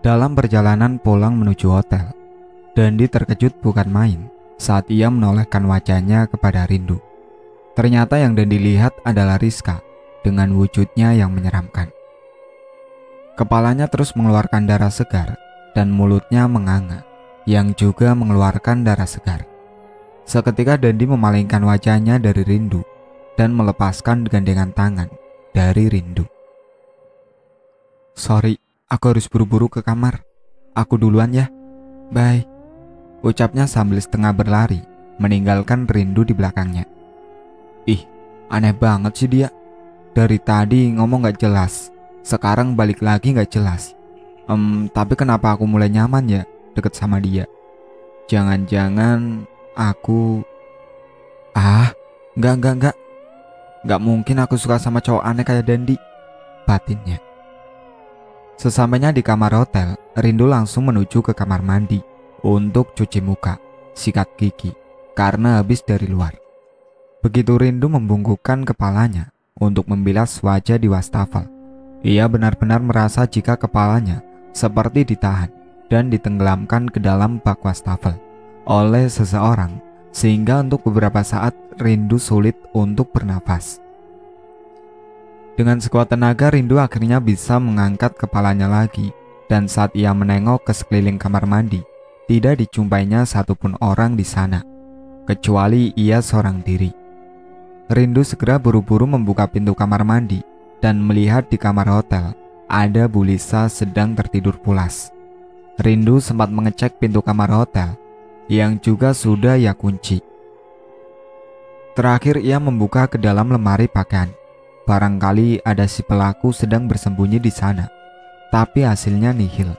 Dalam perjalanan pulang menuju hotel, Dandi terkejut bukan main saat ia menolehkan wajahnya kepada Rindu. Ternyata yang Dandi lihat adalah Rizka dengan wujudnya yang menyeramkan. Kepalanya terus mengeluarkan darah segar dan mulutnya menganga yang juga mengeluarkan darah segar. Seketika Dandi memalingkan wajahnya dari Rindu dan melepaskan gandengan tangan dari Rindu. "Sorry, aku harus buru-buru ke kamar. Aku duluan ya. Bye," ucapnya sambil setengah berlari, meninggalkan Rindu di belakangnya. Ih, aneh banget sih dia. Dari tadi ngomong gak jelas, sekarang balik lagi gak jelas. Tapi kenapa aku mulai nyaman ya deket sama dia? Jangan-jangan aku... Enggak. Gak mungkin aku suka sama cowok aneh kayak Dandi, batinnya. Sesampainya di kamar hotel, Rindu langsung menuju ke kamar mandi untuk cuci muka, sikat gigi, karena habis dari luar. Begitu Rindu membungkukkan kepalanya untuk membilas wajah di wastafel, ia benar-benar merasa jika kepalanya seperti ditahan dan ditenggelamkan ke dalam bak wastafel oleh seseorang, sehingga untuk beberapa saat Rindu sulit untuk bernafas. Dengan sekuat tenaga, Rindu akhirnya bisa mengangkat kepalanya lagi, dan saat ia menengok ke sekeliling kamar mandi, tidak dijumpainya satupun orang di sana, kecuali ia seorang diri. Rindu segera buru-buru membuka pintu kamar mandi dan melihat di kamar hotel ada Bu Lisa sedang tertidur pulas. Rindu sempat mengecek pintu kamar hotel yang juga sudah ia kunci. Terakhir ia membuka ke dalam lemari pakaian. Barangkali ada si pelaku sedang bersembunyi di sana, tapi hasilnya nihil.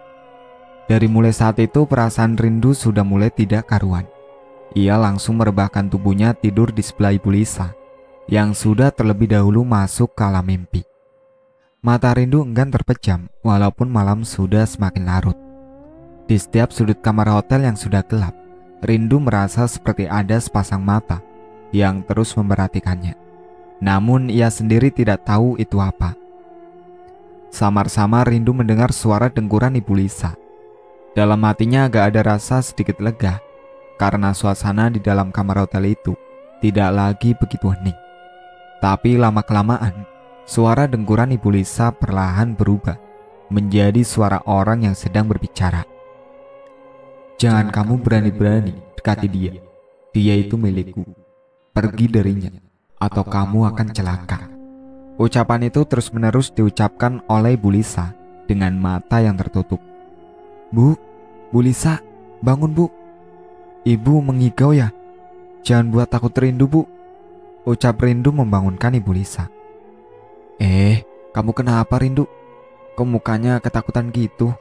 Dari mulai saat itu perasaan Rindu sudah mulai tidak karuan. Ia langsung merebahkan tubuhnya tidur di sebelah Ibu Lisa yang sudah terlebih dahulu masuk ke alam mimpi. Mata Rindu enggan terpejam walaupun malam sudah semakin larut. Di setiap sudut kamar hotel yang sudah gelap, Rindu merasa seperti ada sepasang mata yang terus memperhatikannya. Namun ia sendiri tidak tahu itu apa. Samar-samar Rindu mendengar suara dengkuran Ibu Lisa. Dalam hatinya agak ada rasa sedikit lega, karena suasana di dalam kamar hotel itu tidak lagi begitu hening. Tapi lama-kelamaan, suara dengkuran Ibu Lisa perlahan berubah menjadi suara orang yang sedang berbicara. "Jangan kamu berani-berani dekati dia. Dia itu milikku. Pergi darinya, atau kamu akan celaka." Ucapan itu terus-menerus diucapkan oleh Bu Lisa dengan mata yang tertutup. Bu Lisa, bangun Bu. Ibu mengigau ya? Jangan buat aku Rindu Bu," ucap Rindu membangunkan Ibu Lisa. Kamu kenapa Rindu? Kok mukanya ketakutan gitu?"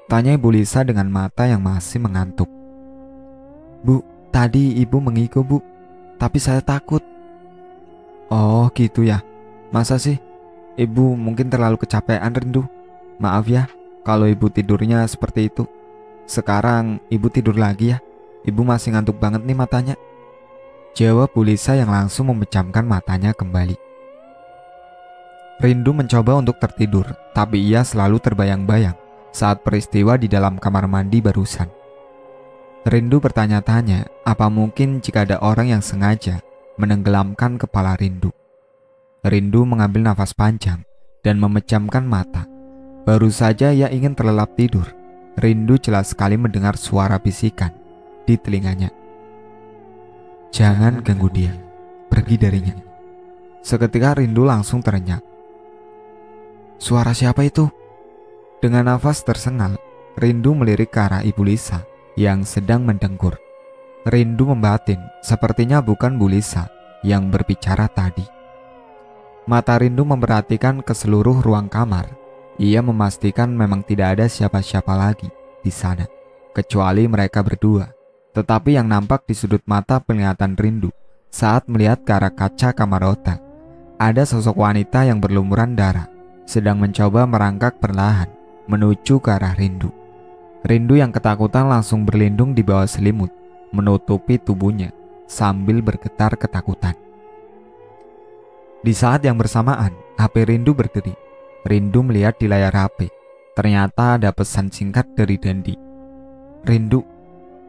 tanya Ibu Lisa dengan mata yang masih mengantuk. "Bu, tadi ibu mengigau Bu, tapi saya takut." "Oh gitu ya. Masa sih? Ibu mungkin terlalu kecapean Rindu. Maaf ya kalau ibu tidurnya seperti itu. Sekarang ibu tidur lagi ya. Ibu masih ngantuk banget nih matanya," jawab Bu Lisa yang langsung memejamkan matanya kembali. Rindu mencoba untuk tertidur, tapi ia selalu terbayang-bayang saat peristiwa di dalam kamar mandi barusan. Rindu bertanya-tanya, apa mungkin jika ada orang yang sengaja menenggelamkan kepala Rindu. Rindu mengambil nafas panjang dan memejamkan mata. Baru saja ia ingin terlelap tidur, Rindu jelas sekali mendengar suara bisikan di telinganya. "Jangan ganggu dia, pergi darinya." Seketika Rindu langsung terenyah. Suara siapa itu? Dengan nafas tersengal, Rindu melirik ke arah Ibu Lisa yang sedang mendengkur. Rindu membatin, sepertinya bukan Bu Lisa yang berbicara tadi. Mata Rindu memperhatikan ke seluruh ruang kamar. Ia memastikan memang tidak ada siapa-siapa lagi di sana, kecuali mereka berdua. Tetapi yang nampak di sudut mata penglihatan Rindu saat melihat ke arah kaca kamar hotel, ada sosok wanita yang berlumuran darah, sedang mencoba merangkak perlahan menuju ke arah Rindu. Rindu yang ketakutan langsung berlindung di bawah selimut, menutupi tubuhnya sambil bergetar ketakutan. Di saat yang bersamaan, HP Rindu berderi. Rindu melihat di layar HP Ternyata ada pesan singkat dari Dandi. "Rindu,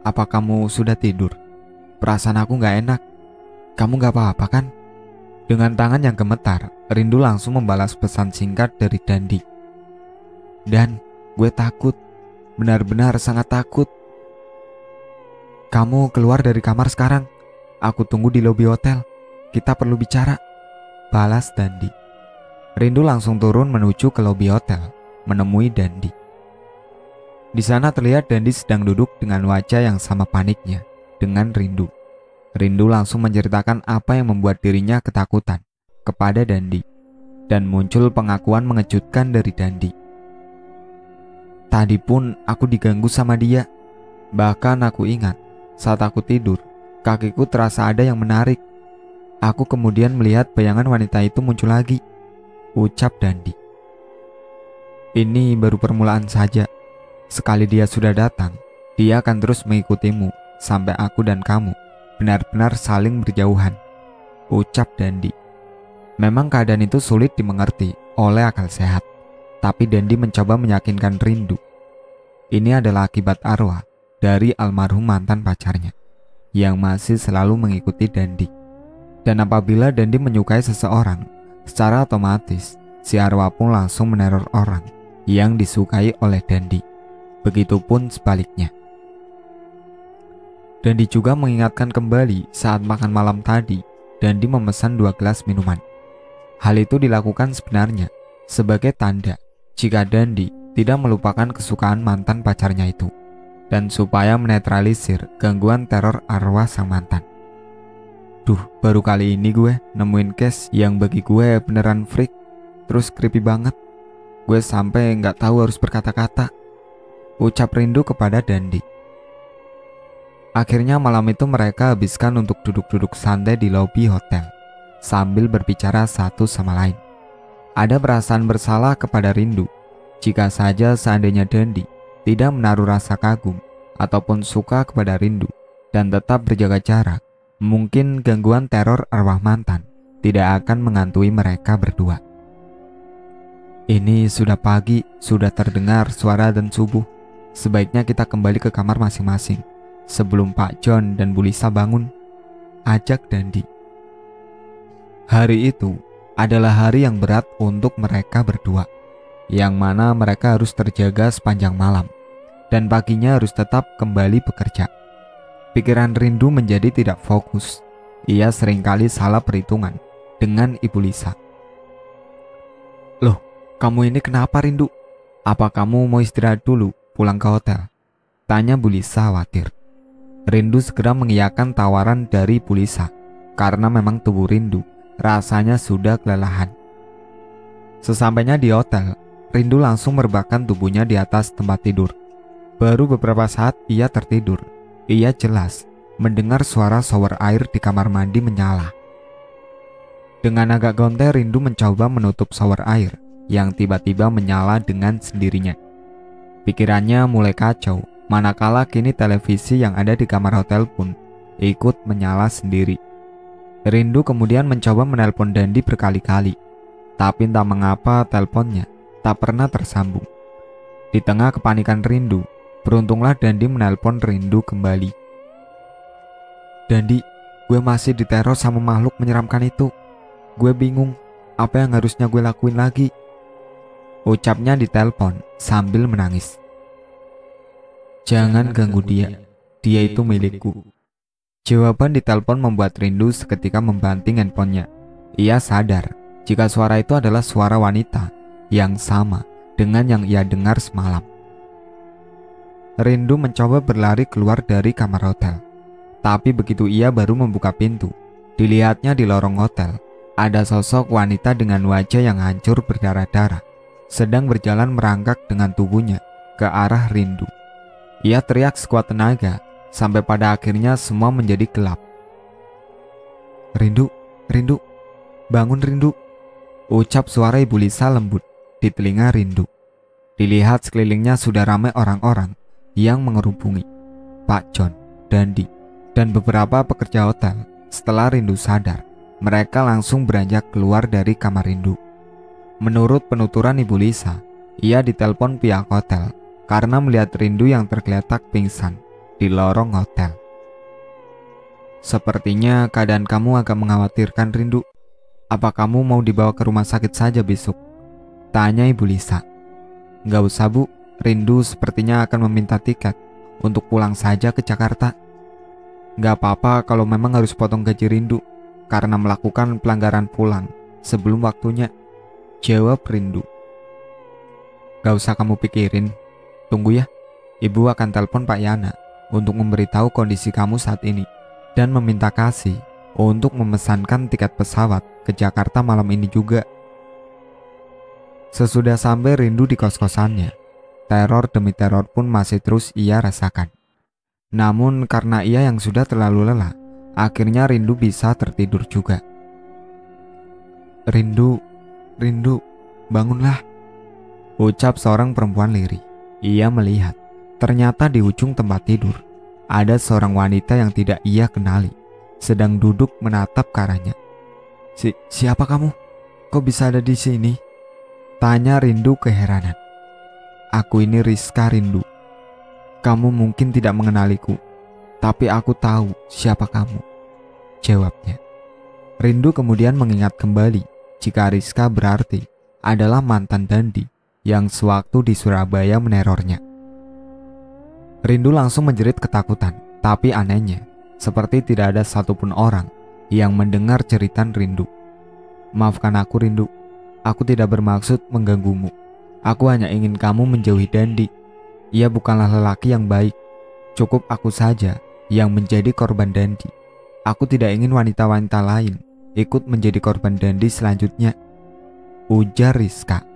apa kamu sudah tidur? Perasaan aku gak enak. Kamu gak apa-apa kan?" Dengan tangan yang gemetar, Rindu langsung membalas pesan singkat dari Dandi. "Dan, gue takut. Benar-benar sangat takut. Kamu keluar dari kamar sekarang. Aku tunggu di lobi hotel. Kita perlu bicara," balas Dandi. Rindu langsung turun menuju ke lobi hotel, menemui Dandi. Di sana terlihat Dandi sedang duduk dengan wajah yang sama paniknya dengan Rindu. Rindu langsung menceritakan apa yang membuat dirinya ketakutan kepada Dandi, dan muncul pengakuan mengejutkan dari Dandi. "Tadi pun aku diganggu sama dia. Bahkan aku ingat saat aku tidur, kakiku terasa ada yang menarik. Aku kemudian melihat bayangan wanita itu muncul lagi," ucap Dandi. "Ini baru permulaan saja. Sekali dia sudah datang, dia akan terus mengikutimu sampai aku dan kamu benar-benar saling berjauhan," ucap Dandi. Memang keadaan itu sulit dimengerti oleh akal sehat, tapi Dandi mencoba meyakinkan Rindu. Ini adalah akibat arwah dari almarhum mantan pacarnya yang masih selalu mengikuti Dandi. Dan apabila Dandi menyukai seseorang, secara otomatis si arwah pun langsung meneror orang yang disukai oleh Dandi. Begitupun sebaliknya. Dandi juga mengingatkan kembali saat makan malam tadi, Dandi memesan 2 gelas minuman. Hal itu dilakukan sebenarnya sebagai tanda jika Dandi tidak melupakan kesukaan mantan pacarnya itu, dan supaya menetralisir gangguan teror arwah sang mantan. Duh, baru kali ini gue nemuin case yang bagi gue beneran freak, terus creepy banget. Gue sampai gak tahu harus berkata-kata, ucap Rindu kepada Dandi. Akhirnya malam itu mereka habiskan untuk duduk-duduk santai di lobi hotel sambil berbicara satu sama lain. Ada perasaan bersalah kepada Rindu jika saja seandainya Dandi tidak menaruh rasa kagum ataupun suka kepada Rindu dan tetap berjaga jarak, mungkin gangguan teror arwah mantan tidak akan menghantui mereka berdua. Ini sudah pagi, sudah terdengar suara dan subuh. Sebaiknya kita kembali ke kamar masing-masing sebelum Pak John dan Bu Lisa bangun, ajak Dandi. Hari itu adalah hari yang berat untuk mereka berdua, yang mana mereka harus terjaga sepanjang malam, dan paginya harus tetap kembali bekerja. Pikiran Rindu menjadi tidak fokus. Ia seringkali salah perhitungan dengan Ibu Lisa. "Loh, kamu ini kenapa Rindu? Apa kamu mau istirahat dulu pulang ke hotel?" tanya Bu Lisa khawatir. Rindu segera mengiyakan tawaran dari Bu Lisa karena memang tubuh Rindu rasanya sudah kelelahan. Sesampainya di hotel, Rindu langsung merebahkan tubuhnya di atas tempat tidur. Baru beberapa saat ia tertidur. Ia jelas mendengar suara shower air di kamar mandi menyala. Dengan agak gontai, Rindu mencoba menutup shower air yang tiba-tiba menyala dengan sendirinya. Pikirannya mulai kacau, manakala kini televisi yang ada di kamar hotel pun ikut menyala sendiri. Rindu kemudian mencoba menelpon Dandi berkali-kali, tapi entah mengapa teleponnya tak pernah tersambung. Di tengah kepanikan Rindu, beruntunglah Dandi menelpon Rindu kembali. "Dandi, gue masih diteror sama makhluk menyeramkan itu. Gue bingung apa yang harusnya gue lakuin lagi," ucapnya di telepon sambil menangis. "Jangan ganggu dia, dia itu milikku." Jawaban di telepon membuat Rindu seketika membanting handphonenya. Ia sadar jika suara itu adalah suara wanita yang sama dengan yang ia dengar semalam. Rindu mencoba berlari keluar dari kamar hotel, tapi begitu ia baru membuka pintu, dilihatnya di lorong hotel ada sosok wanita dengan wajah yang hancur berdarah-darah sedang berjalan merangkak dengan tubuhnya ke arah Rindu. Ia teriak sekuat tenaga sampai pada akhirnya semua menjadi gelap. "Rindu, Rindu, bangun Rindu," ucap suara Ibu Lisa lembut di telinga Rindu. Dilihat sekelilingnya sudah ramai orang-orang yang mengerubungi Pak John, Dandi, dan beberapa pekerja hotel. Setelah Rindu sadar, mereka langsung beranjak keluar dari kamar Rindu. Menurut penuturan Ibu Lisa, ia ditelepon pihak hotel karena melihat Rindu yang tergeletak pingsan di lorong hotel. "Sepertinya keadaan kamu agak mengkhawatirkan, Rindu. Apa kamu mau dibawa ke rumah sakit saja besok?" tanya Ibu Lisa. "Nggak usah, Bu. Rindu sepertinya akan meminta tiket untuk pulang saja ke Jakarta." "Nggak apa-apa kalau memang harus potong gaji Rindu karena melakukan pelanggaran pulang sebelum waktunya," jawab Rindu. "Gak usah kamu pikirin. Tunggu ya, Ibu akan telepon Pak Yana untuk memberitahu kondisi kamu saat ini dan meminta kasih untuk memesankan tiket pesawat ke Jakarta malam ini juga." Sesudah sampai Rindu di kos-kosannya, teror demi teror pun masih terus ia rasakan. Namun karena ia yang sudah terlalu lelah, akhirnya Rindu bisa tertidur juga. "Rindu, Rindu, bangunlah," ucap seorang perempuan lirih. Ia melihat, ternyata di ujung tempat tidur, ada seorang wanita yang tidak ia kenali, sedang duduk menatap ke arahnya. Siapa kamu? Kok bisa ada di sini?" tanya Rindu keheranan. "Aku ini Rizka, Rindu. Kamu mungkin tidak mengenaliku, tapi aku tahu siapa kamu," jawabnya. Rindu kemudian mengingat kembali jika Rizka berarti adalah mantan Dandi yang sewaktu di Surabaya menerornya. Rindu langsung menjerit ketakutan, tapi anehnya, seperti tidak ada satupun orang yang mendengar jeritan Rindu. "Maafkan aku, Rindu. Aku tidak bermaksud mengganggumu. Aku hanya ingin kamu menjauhi Dandi. Ia bukanlah lelaki yang baik. Cukup aku saja yang menjadi korban Dandi. Aku tidak ingin wanita-wanita lain ikut menjadi korban Dandi selanjutnya," ujar Rizka.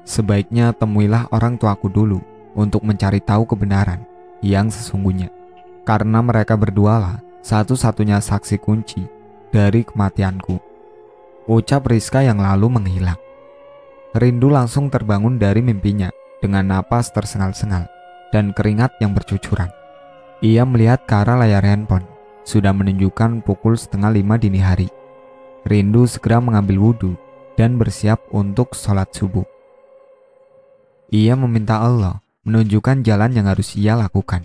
"Sebaiknya temuilah orang tuaku dulu untuk mencari tahu kebenaran yang sesungguhnya, karena mereka berdualah satu-satunya saksi kunci dari kematianku," ucap Rizka yang lalu menghilang. Rindu langsung terbangun dari mimpinya dengan napas tersengal-sengal dan keringat yang bercucuran. Ia melihat ke arah layar handphone, sudah menunjukkan pukul 4:30 dini hari. Rindu segera mengambil wudhu dan bersiap untuk sholat subuh. Ia meminta Allah menunjukkan jalan yang harus ia lakukan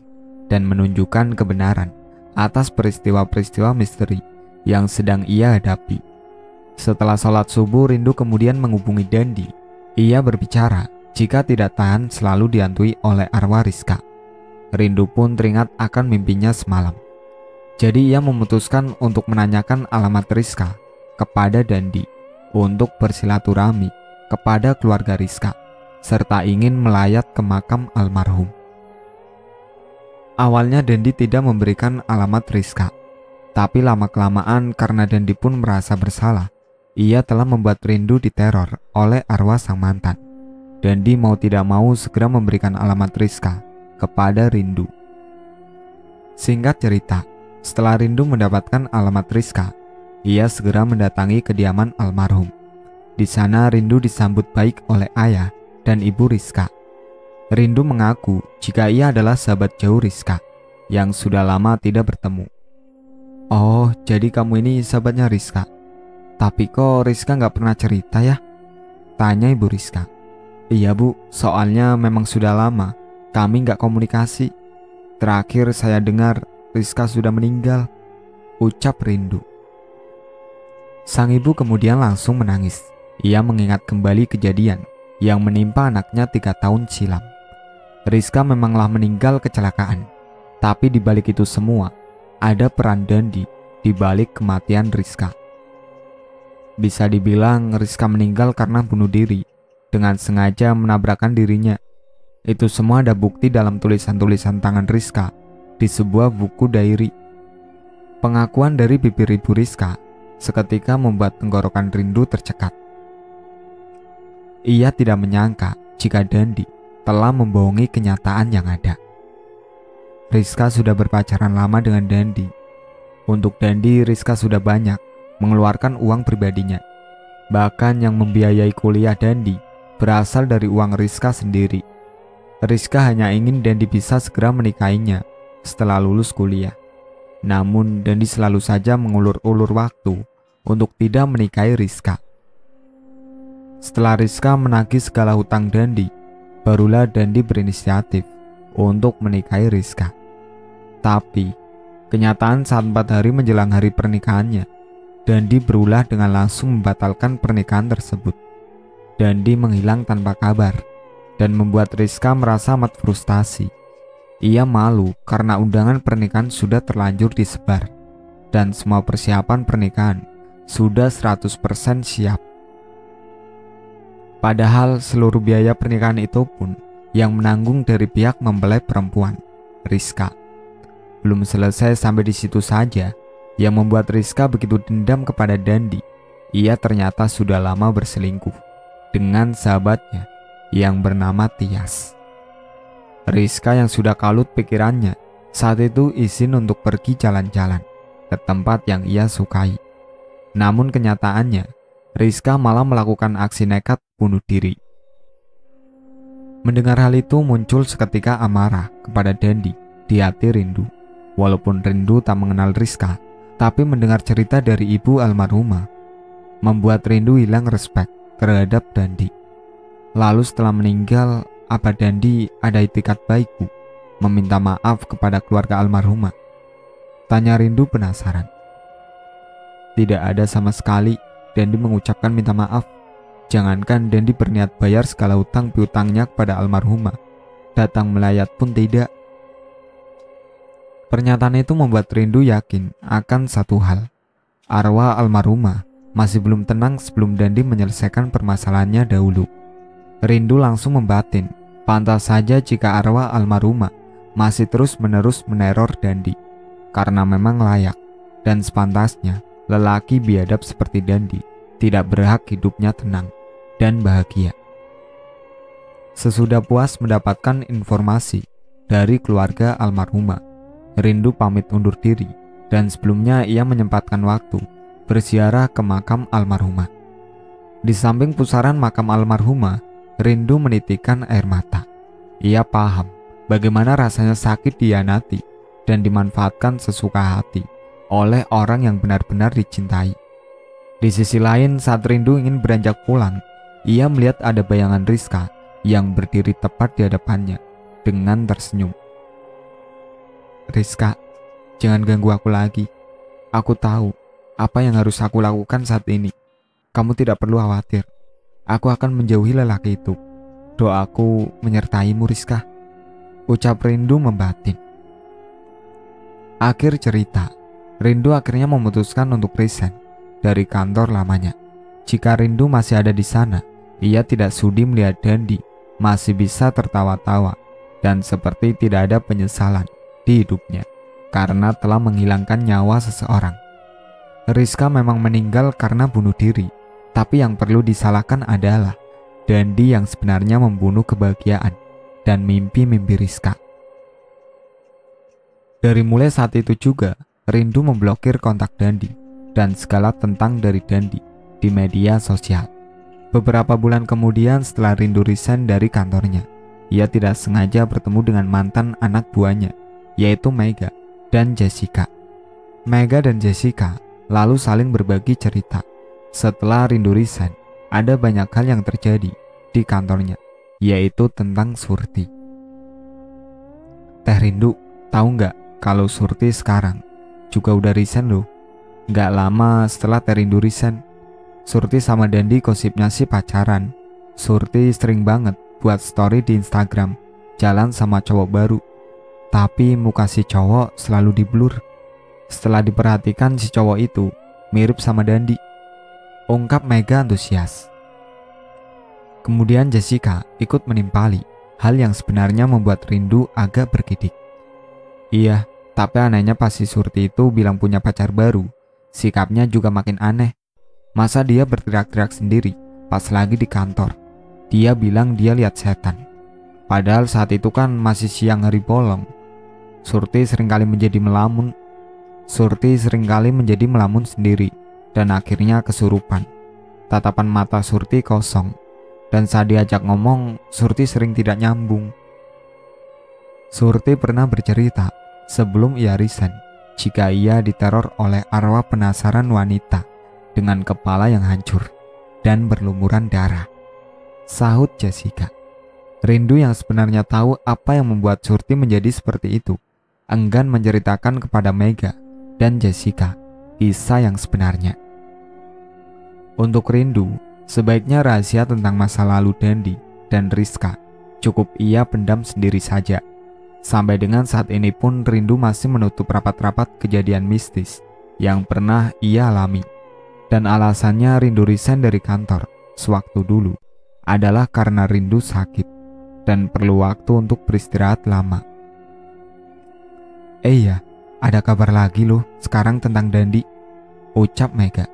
dan menunjukkan kebenaran atas peristiwa-peristiwa misteri yang sedang ia hadapi. Setelah sholat subuh, Rindu kemudian menghubungi Dandi. Ia berbicara jika tidak tahan selalu dihantui oleh arwah Rizka. Rindu pun teringat akan mimpinya semalam. Jadi ia memutuskan untuk menanyakan alamat Rizka kepada Dandi untuk bersilaturahmi kepada keluarga Rizka, serta ingin melayat ke makam almarhum. Awalnya Dandi tidak memberikan alamat Rizka, tapi lama-kelamaan karena Dandi pun merasa bersalah, ia telah membuat Rindu diteror oleh arwah sang mantan. Dandi mau tidak mau segera memberikan alamat Rizka kepada Rindu. Singkat cerita, setelah Rindu mendapatkan alamat Rizka, ia segera mendatangi kediaman almarhum. Di sana Rindu disambut baik oleh ayah dan ibu Rizka. Rindu mengaku jika ia adalah sahabat jauh Rizka yang sudah lama tidak bertemu. "Oh, jadi kamu ini sahabatnya Rizka. Tapi kok Rizka nggak pernah cerita ya?" tanya ibu Rizka. "Iya Bu, soalnya memang sudah lama kami nggak komunikasi. Terakhir saya dengar Rizka sudah meninggal," ucap Rindu. Sang ibu kemudian langsung menangis. Ia mengingat kembali kejadian yang menimpa anaknya 3 tahun silam. Rizka memanglah meninggal kecelakaan, tapi di balik itu semua ada peran Dandi di balik kematian Rizka. Bisa dibilang Rizka meninggal karena bunuh diri dengan sengaja menabrakkan dirinya. Itu semua ada bukti dalam tulisan-tulisan tangan Rizka di sebuah buku diary. Pengakuan dari bibir ibu Rizka seketika membuat tenggorokan Rindu tercekat. Ia tidak menyangka jika Dandi telah membohongi kenyataan yang ada. Rizka sudah berpacaran lama dengan Dandi. Untuk Dandi, Rizka sudah banyak mengeluarkan uang pribadinya. Bahkan yang membiayai kuliah Dandi berasal dari uang Rizka sendiri. Rizka hanya ingin Dandi bisa segera menikahinya setelah lulus kuliah. Namun Dandi selalu saja mengulur-ulur waktu untuk tidak menikahi Rizka. Setelah Rizka menagih segala hutang Dandi, barulah Dandi berinisiatif untuk menikahi Rizka. Tapi, kenyataan saat 4 hari menjelang hari pernikahannya, Dandi berulah dengan langsung membatalkan pernikahan tersebut. Dandi menghilang tanpa kabar dan membuat Rizka merasa amat frustasi. Ia malu karena undangan pernikahan sudah terlanjur disebar dan semua persiapan pernikahan sudah 100% siap. Padahal seluruh biaya pernikahan itu pun yang menanggung dari pihak mempelai perempuan, Rizka. Belum selesai sampai di situ saja, yang membuat Rizka begitu dendam kepada Dandi. Ia ternyata sudah lama berselingkuh dengan sahabatnya yang bernama Tias. Rizka yang sudah kalut pikirannya saat itu izin untuk pergi jalan-jalan ke tempat yang ia sukai. Namun kenyataannya, Rizka malah melakukan aksi nekat bunuh diri. Mendengar hal itu muncul seketika amarah kepada Dandi di hati Rindu. Walaupun Rindu tak mengenal Rizka, tapi mendengar cerita dari ibu almarhumah membuat Rindu hilang respek terhadap Dandi. Lalu setelah meninggal, apa Dandi ada itikat baik Bu? Meminta maaf kepada keluarga almarhumah? Tanya Rindu penasaran. Tidak ada sama sekali. Dandi mengucapkan minta maaf. Jangankan Dandi berniat bayar segala hutang piutangnya kepada almarhumah, datang melayat pun tidak. Pernyataan itu membuat Rindu yakin akan satu hal. Arwah almarhumah masih belum tenang sebelum Dandi menyelesaikan permasalahannya dahulu. Rindu langsung membatin, pantas saja jika arwah almarhumah masih terus-menerus meneror Dandi, karena memang layak dan sepantasnya lelaki biadab seperti Dandi tidak berhak hidupnya tenang dan bahagia. Sesudah puas mendapatkan informasi dari keluarga almarhumah, Rindu pamit undur diri dan sebelumnya ia menyempatkan waktu berziarah ke makam almarhumah. Di samping pusaran makam almarhumah, Rindu menitikkan air mata. Ia paham bagaimana rasanya sakit dihianati dan dimanfaatkan sesuka hati oleh orang yang benar-benar dicintai. Di sisi lain, saat Rindu ingin beranjak pulang, ia melihat ada bayangan Rizka yang berdiri tepat di hadapannya dengan tersenyum. Rizka, jangan ganggu aku lagi. Aku tahu apa yang harus aku lakukan saat ini. Kamu tidak perlu khawatir. Aku akan menjauhi lelaki itu. Doaku menyertaimu Rizka, ucap Rindu membatin. Akhir cerita, Rindu akhirnya memutuskan untuk resign dari kantor lamanya. Jika Rindu masih ada di sana, ia tidak sudi melihat Dandi masih bisa tertawa-tawa dan seperti tidak ada penyesalan di hidupnya karena telah menghilangkan nyawa seseorang. Rizka memang meninggal karena bunuh diri, tapi yang perlu disalahkan adalah Dandi yang sebenarnya membunuh kebahagiaan dan mimpi-mimpi Rizka. Dari mulai saat itu juga, Rindu memblokir kontak Dandi dan segala tentang dari Dandi di media sosial. Beberapa bulan kemudian setelah Rindu resign dari kantornya, ia tidak sengaja bertemu dengan mantan anak buahnya, yaitu Mega dan Jessica. Mega dan Jessica lalu saling berbagi cerita. Setelah Rindu resign, ada banyak hal yang terjadi di kantornya, yaitu tentang Surti. Teh Rindu, tahu nggak kalau Surti sekarang juga udah resign loh. Nggak lama setelah Teh Rindu resign, Surti sama Dandi gosipnya sih pacaran. Surti sering banget buat story di Instagram jalan sama cowok baru, tapi muka si cowok selalu diblur. Setelah diperhatikan si cowok itu mirip sama Dandi, ungkap Mega antusias. Kemudian Jessica ikut menimpali, hal yang sebenarnya membuat Rindu agak bergidik. Iya, tapi anehnya pas si Surti itu bilang punya pacar baru, sikapnya juga makin aneh. Masa dia berteriak-teriak sendiri pas lagi di kantor. Dia bilang dia lihat setan. Padahal saat itu kan masih siang hari bolong. Surti seringkali menjadi melamun sendiri dan akhirnya kesurupan. Tatapan mata Surti kosong, dan saat diajak ngomong, Surti sering tidak nyambung. Surti pernah bercerita sebelum ia resign, jika ia diteror oleh arwah penasaran wanita dengan kepala yang hancur dan berlumuran darah. Sahut Jessica. Rindu yang sebenarnya tahu apa yang membuat Surti menjadi seperti itu, enggan menceritakan kepada Mega dan Jessica kisah yang sebenarnya. Untuk Rindu, sebaiknya rahasia tentang masa lalu Dandi dan Rizka cukup ia pendam sendiri saja. Sampai dengan saat ini pun Rindu masih menutup rapat-rapat kejadian mistis yang pernah ia alami. Dan alasannya Rindu resign dari kantor sewaktu dulu adalah karena Rindu sakit dan perlu waktu untuk beristirahat lama. Iya, ada kabar lagi loh sekarang tentang Dandi, ucap Mega.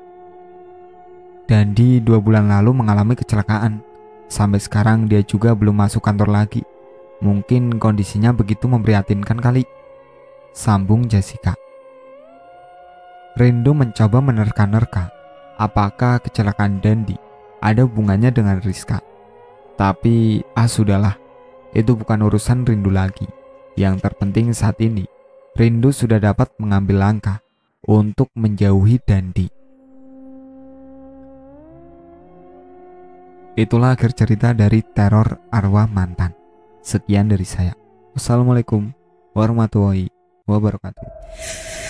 Dandi 2 bulan lalu mengalami kecelakaan. Sampai sekarang dia juga belum masuk kantor lagi. Mungkin kondisinya begitu memprihatinkan kali, sambung Jessica. Rindu mencoba menerka-nerka apakah kecelakaan Dandi ada hubungannya dengan Rizka. Tapi sudahlah, itu bukan urusan Rindu lagi. Yang terpenting saat ini, Rindu sudah dapat mengambil langkah untuk menjauhi Dandi. Itulah akhir cerita dari Teror Arwah Mantan. Sekian dari saya. Wassalamualaikum warahmatullahi wabarakatuh.